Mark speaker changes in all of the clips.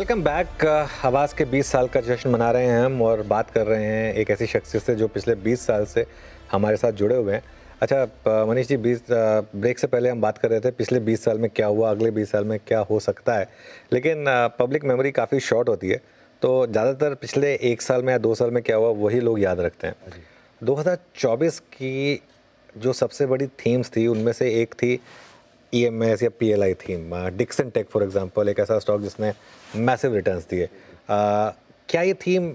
Speaker 1: Welcome back. आवाज़ के 20 साल का जश्न मना रहे हैं हम और बात कर रहे हैं एक ऐसी शख्सियत से जो पिछले 20 साल से हमारे साथ जुड़े हुए हैं। अच्छा मनीष जी, 20 ब्रेक से पहले हम बात कर रहे थे पिछले 20 साल में क्या हुआ, अगले 20 साल में क्या हो सकता है, लेकिन पब्लिक मेमोरी काफ़ी शॉर्ट होती है, तो ज़्यादातर पिछले 1 साल में या 2 साल में क्या हुआ वही लोग याद रखते हैं। 2024 की जो सबसे बड़ी थीम्स थी उनमें से एक थी ईएमएस या PLI theme. Dixon tech for example एक ऐसा स्टॉक जिसने मैसिव रिटर्न्स दिए। क्या ये थीम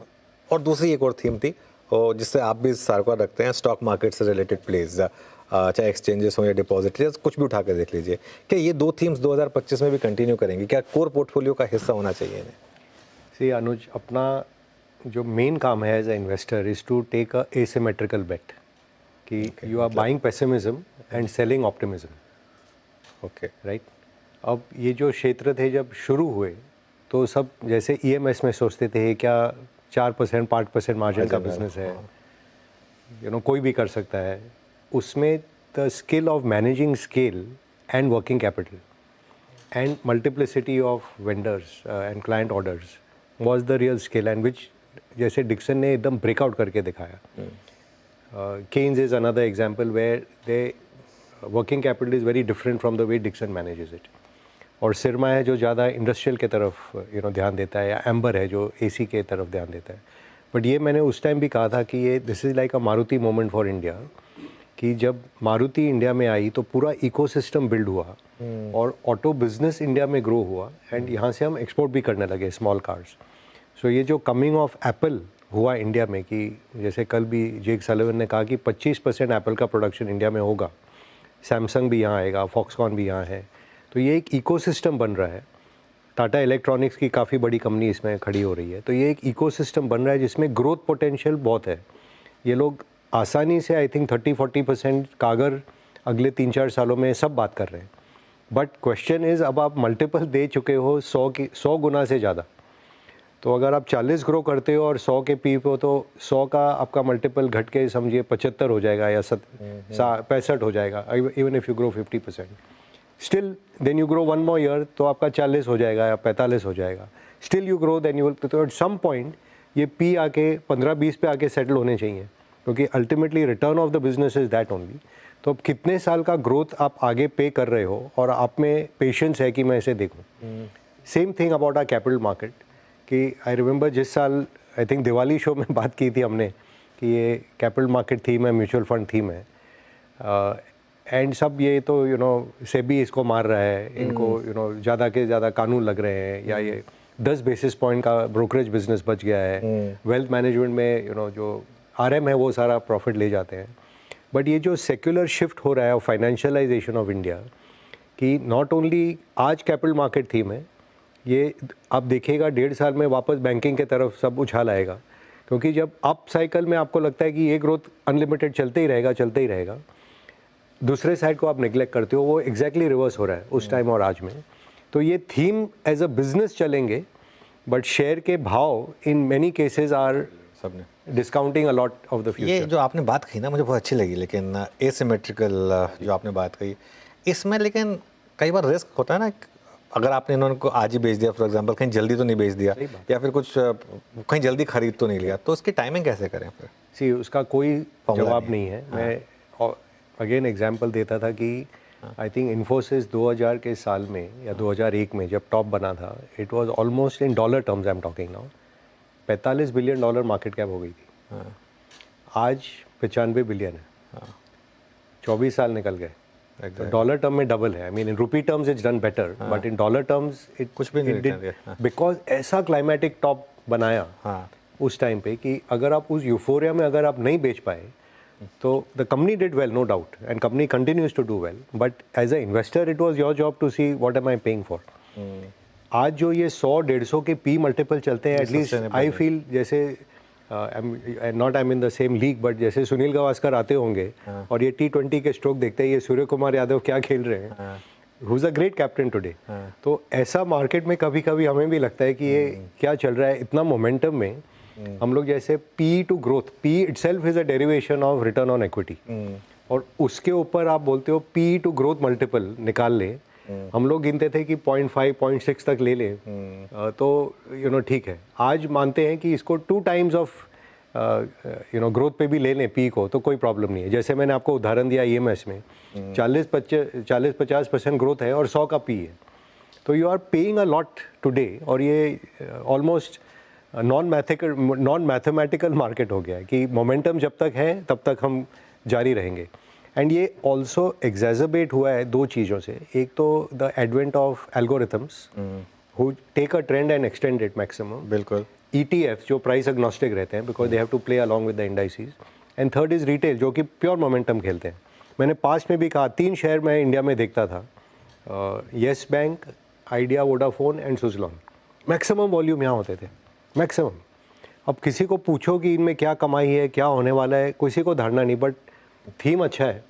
Speaker 1: और दूसरी एक और थीम थी और जिससे आप भी सार्वकार रखते हैं, स्टॉक मार्केट से रिलेटेड प्लेस, चाहे एक्सचेंजेस हो या डिपॉजिट या कुछ भी उठा कर देख लीजिए, क्या ये दो थीम्स 2025 में भी कंटिन्यू करेंगी? क्या कोर पोर्टफोलियो का हिस्सा होना चाहिए इन्हें?
Speaker 2: सी अनुज, अपना जो मेन काम है as a investor is to take a asymmetrical bet कि you are buying pessimism and selling optimism.
Speaker 1: Okay,
Speaker 2: right. अब ये जो क्षेत्र थे जब शुरू हुए तो सब जैसे ईएमएस में सोचते थे क्या 4% 5% मार्जिन का बिजनेस है, कोई भी कर सकता है। उसमें the skill of managing scale and working capital and multiplicity of vendors and client orders was the real skill and which जैसे डिक्सन ने एकदम ब्रेकआउट करके दिखाया। Keynes is another example where they working capital is very different from the way Dixon manages it। और सिरमा है जो ज़्यादा industrial के तरफ ध्यान देता है, या एम्बर है जो एसी के तरफ ध्यान देता है। बट ये मैंने उस टाइम भी कहा था कि ये this is like a Maruti moment for India, कि जब मारुति इंडिया में आई तो पूरा इकोसिस्टम बिल्ड हुआ और ऑटो बिजनेस इंडिया में ग्रो हुआ एंड यहाँ से हम एक्सपोर्ट भी करने लगे स्मॉल कार्स। सो ये जो कमिंग ऑफ एप्पल हुआ इंडिया में, कि जैसे कल भी जेक सलिवन ने कहा कि 25% एप्पल का प्रोडक्शन इंडिया में होगा, सैमसंग भी यहाँ आएगा, फॉक्सकॉन भी यहाँ है, तो ये एक इकोसिस्टम बन रहा है। टाटा इलेक्ट्रॉनिक्स की काफ़ी बड़ी कंपनी इसमें खड़ी हो रही है, तो ये एक इकोसिस्टम बन रहा है जिसमें ग्रोथ पोटेंशियल बहुत है। ये लोग आसानी से आई थिंक 30-40% कागर अगले 3-4 सालों में सब बात कर रहे हैं। बट क्वेश्चन इज़, अब आप मल्टीपल दे चुके हो 100 गुना से ज़्यादा, तो अगर आप 40 ग्रो करते हो और 100 के पी हो तो 100 का आपका मल्टीपल घट के समझिए 75 हो जाएगा या 65 हो जाएगा। Even if you grow 50%, still then you grow one more year तो आपका 40 हो जाएगा या 45 हो जाएगा। Still you grow then you will, तो एट सम पॉइंट ये पी आके 15-20 पे आके सेटल होने चाहिए, क्योंकि ultimately return of the business is that only. तो अब कितने साल का ग्रोथ आप आगे पे कर रहे हो और आप में पेशेंस है कि मैं इसे देखूं। Same thing about are capital market, कि आई रिमेंबर जिस साल आई थिंक दिवाली शो में बात की थी हमने कि ये कैपिटल मार्केट थीम है, म्यूचुअल फंड थीम है, एंड सब ये तो सेबी इसको मार रहा है, इनको ज़्यादा के ज़्यादा कानून लग रहे हैं, या ये 10 बेसिस पॉइंट का ब्रोकरेज बिजनेस बच गया है, वेल्थ मैनेजमेंट में जो आरएम है वो सारा प्रॉफिट ले जाते हैं। बट ये जो सेक्युलर शिफ्ट हो रहा है फाइनेंशियलाइजेशन ऑफ इंडिया, कि नॉट ओनली आज कैपिटल मार्केट थीम है, ये आप देखिएगा 1.5 साल में वापस बैंकिंग के तरफ सब उछाल आएगा, क्योंकि जब अप साइकिल में आपको लगता है कि ये ग्रोथ अनलिमिटेड चलते ही रहेगा, दूसरे साइड को आप नेग्लेक्ट करते हो, वो एग्जैक्टली रिवर्स हो रहा है उस टाइम और आज में। तो ये थीम एज अ बिजनेस चलेंगे, बट शेयर के भाव इन मेनी केसेस आर सबने discounting a lot of the future.
Speaker 1: ये जो आपने बात कही ना मुझे बहुत अच्छी लगी, लेकिन एसिमेट्रिकल जो आपने बात कही इसमें, लेकिन कई बार रिस्क होता है ना, अगर आपने इन्होंने को आज ही बेच दिया फॉर एग्जांपल, कहीं जल्दी तो नहीं बेच दिया या फिर कुछ कहीं जल्दी खरीद तो नहीं लिया, तो उसकी टाइमिंग कैसे करें फिर?
Speaker 2: सी उसका कोई जवाब नहीं है। मैं अगेन एग्जांपल देता था कि आई थिंक इन्फोसिस 2000 के साल में या 2001 में जब टॉप बना था, it was almost in dollar terms I am talking now $45 billion market cap हो गई थी। आज 95 बिलियन है। 24 साल निकल गए। तो डॉलर टर्म में डबल है। आई मीन इन रूपी terms it's done better, but in dollar terms it
Speaker 1: कुछ भी नहीं,
Speaker 2: बिकॉज ऐसा क्लाइमेटिक टॉप बनाया उस टाइम पे कि अगर आप उस यूफोरिया में अगर आप नहीं बेच पाए तो the company did well, no doubt, and company continues to do well, but as a investor it was your job to see what am I paying for. आज जो ये 100-150 के पी मल्टीपल चलते हैं, एटलीस्ट आई फील जैसे not I am in the same league, but जैसे सुनील गावस्कर आते होंगे और ये T20 के स्ट्रोक देखते हैं, ये सूर्य कुमार यादव क्या खेल रहे हैं, who is a great captain today. तो ऐसा मार्केट में कभी कभी हमें भी लगता है कि ये क्या चल रहा है इतना मोमेंटम में। हम लोग जैसे P to growth, P itself is a derivation of return on equity, और उसके ऊपर आप बोलते हो पी टू ग्रोथ मल्टीपल निकाल ले, हम लोग गिनते थे कि 0.5 0.6 तक ले लें तो ठीक है। आज मानते हैं कि इसको 2 टाइम्स ऑफ ग्रोथ पे भी ले लें पीक हो तो कोई प्रॉब्लम नहीं है। जैसे मैंने आपको उदाहरण दिया ईएमएस में 40-50% ग्रोथ है और 100 का पी है, तो you are paying a lot today. और ये ऑलमोस्ट नॉन मैथमेटिकल मार्केट हो गया है कि मोमेंटम जब तक है तब तक हम जारी रहेंगे। एंड ये ऑल्सो एग्जैजर्बेट हुआ है 2 चीज़ों से। एक तो the advent of algorithms who take a trend and extend it maximum.
Speaker 1: बिल्कुल।
Speaker 2: ETF जो प्राइस एग्नोस्टिक रहते हैं because they have to play along with the indices. And third is retail जो कि प्योर मोमेंटम खेलते हैं। मैंने पास्ट में भी कहा 3 शेयर मैं इंडिया में देखता था, yes bank, idea, Vodafone and Suzlon. Maximum volume यहाँ होते थे, मैक्सिमम। अब किसी को पूछो कि इनमें क्या कमाई है, क्या होने वाला है, किसी को धारणा नहीं, बट थीम अच्छा है।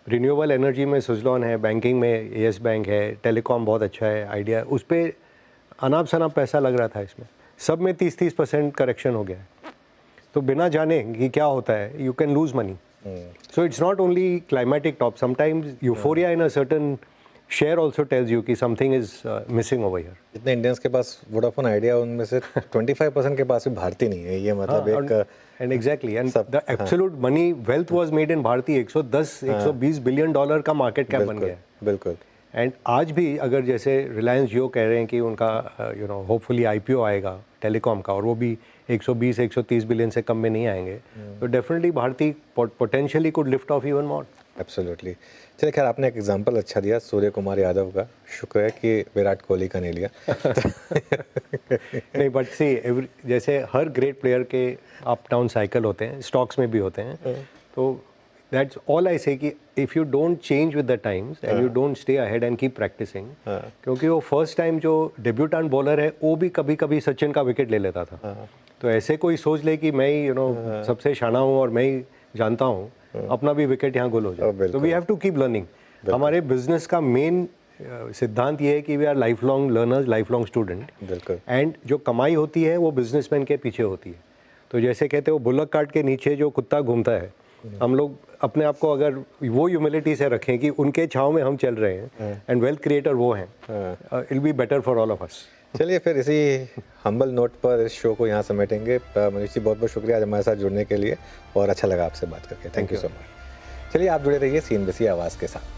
Speaker 2: रिन्यूएबल एनर्जी में सुजलॉन है, बैंकिंग में येस बैंक है, टेलीकॉम बहुत अच्छा है, आइडिया, उस पर अनाप शनाप पैसा लग रहा था। इसमें सब में 30% करेक्शन हो गया है। तो बिना जाने कि क्या होता है you can lose money. So it's not only climatic top, sometimes euphoria in a certain share also tells you कि something is missing over here.
Speaker 1: जितने इंडियंस के पास वोडाफोन आइडिया उनमें से 25% के पास भी भारतीय नहीं है। ये मतलब एक
Speaker 2: and exactly and the absolute money wealth was made in भारतीय 110-120 बिलियन डॉलर का मार्केट कैप बन गया।
Speaker 1: बिल्कुल।
Speaker 2: एंड आज भी अगर जैसे रिलायंस जियो कह रहे हैं कि उनका होपफुली IPO आएगा टेलीकॉम का, और वो भी 120-130 बिलियन से कम में नहीं आएंगे, तो डेफिनेटली भारतीय potentially could lift off even more.
Speaker 1: Absolutely. चलिए, खैर आपने एक एग्जांपल अच्छा दिया सूर्य कुमार यादव का, शुक्र है कि विराट कोहली का नहीं लिया।
Speaker 2: नहीं, बट सी जैसे हर ग्रेट प्लेयर के अप डाउन साइकिल होते हैं, स्टॉक्स में भी होते हैं। तो दैट्स ऑल आई से कि if you don't change with the times and you don't stay ahead and keep practicing, क्योंकि वो फर्स्ट टाइम जो डेब्यूटेंट बॉलर है वो भी कभी कभी सचिन का विकेट ले लेता था। तो ऐसे कोई सोच ले कि मैं ही सबसे शाना हूँ और मैं ही जानता हूँ, अपना भी विकेट यहाँ गोल हो जाए। तो we have to keep learning. हमारे बिजनेस का मेन सिद्धांत ये है कि we are life long learners, life long student.
Speaker 1: बिल्कुल।
Speaker 2: एंड जो कमाई होती है वो बिजनेसमैन के पीछे होती है। तो जैसे कहते हैं वो बुलक कार्ट के नीचे जो कुत्ता घूमता है, हम लोग अपने आप को अगर वो ह्यूमिलिटी से रखें कि उनके छाँव में हम चल रहे हैं एंड वेल्थ क्रिएटर वो हैं, it will be better for all of us.
Speaker 1: चलिए, फिर इसी हम्बल नोट पर इस शो को यहाँ समेटेंगे। मनीष जी, बहुत बहुत शुक्रिया आज हमारे साथ जुड़ने के लिए, और अच्छा लगा आपसे बात करके। Thank you so much. चलिए, आप जुड़े रहिए CNBC आवाज़ के साथ।